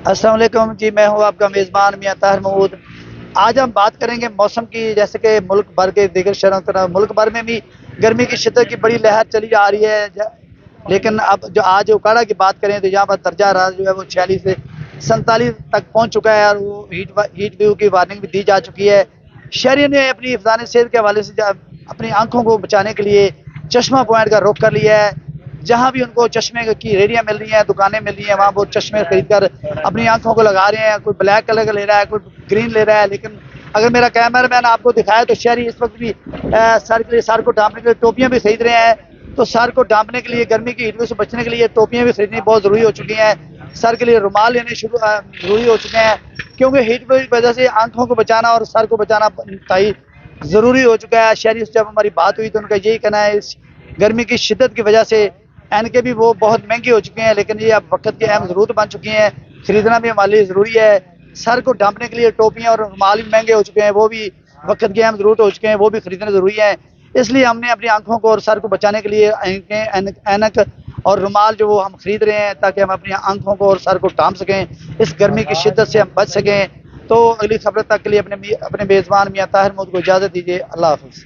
السلام علیکم جی، میں ہوں آپ کا میزبان میاں طاہر محمود۔ آج ہم بات کریں گے موسم کی، جیسے کہ ملک بھر کے دیگر شہروں کی طرح ملک بھر میں بھی گرمی کی شدت کی بڑی لہر چلی آ رہی ہے، لیکن اب جو آج اکاڑا کی بات کریں تو یہاں پر درجہ حرارت جو ہے وہ 46 سے 47 تک پہنچ چکا ہے، اور وہ ہیٹ ویو کی وارننگ بھی دی جا چکی ہے۔ شہریوں نے اپنی حفظان صحت کے حوالے سے اپنی آنکھوں کو بچانے کے لیے چشمہ پوائنٹ کا رخ کر لیا ہے۔ جہاں بھی ان کو چشمے کی ریڑیاں مل رہی ہیں، دکانیں مل رہی ہیں، وہاں وہ چشمے خرید کر اپنی آنکھوں کو لگا رہے ہیں۔ کوئی بلیک کلر کا لے رہا ہے، کوئی گرین لے رہا ہے، لیکن اگر میرا کیمرہ مین آپ کو دکھائے تو شہری اس وقت بھی سر کو ڈھانپنے کے لیے ٹوپیاں بھی خرید رہے ہیں۔ تو سر کو ڈھانپنے کے لیے، گرمی کی ہیٹ سے بچنے کے لیے ٹوپیاں بھی خریدنی بہت ضروری ہو چکی ہیں۔ سر کے لیے رومال لینے ضروری ہو چکے ہیں، کیونکہ ہیٹ ویو کی وجہ سے آنکھوں کو بچانا اور سر کو بچانا انتہائی ضروری ہو چکا ہے۔ شہری سے جب ہماری بات ہوئی تو ان کا یہی کہنا ہے، اس گرمی کی شدت کی وجہ سے اینکیں بھی وہ بہت مہنگی ہو چکی ہیں، لیکن یہ اب وقت کی اہم ضرورت بن چکی ہیں، خریدنا بھی ہمارے لیے ضروری ہے۔ سر کو ڈھانپنے کے لیے ٹوپیاں اور رومال بھی مہنگے ہو چکے ہیں، وہ بھی وقت کی اہم ضرورت ہو چکے ہیں، وہ بھی خریدنا ضروری ہے۔ اس لیے ہم نے اپنی آنکھوں کو اور سر کو بچانے کے لیے اینک اور رومال جو وہ ہم خرید رہے ہیں، تاکہ ہم اپنی آنکھوں کو اور سر کو ڈھانپ سکیں، اس گرمی کی شدت سے ہم بچ سکیں۔ تو اگلی خبر تک کے لیے اپنے میزبان میاں طاہر محمود کو اجازت دیجیے۔ اللہ حافظ۔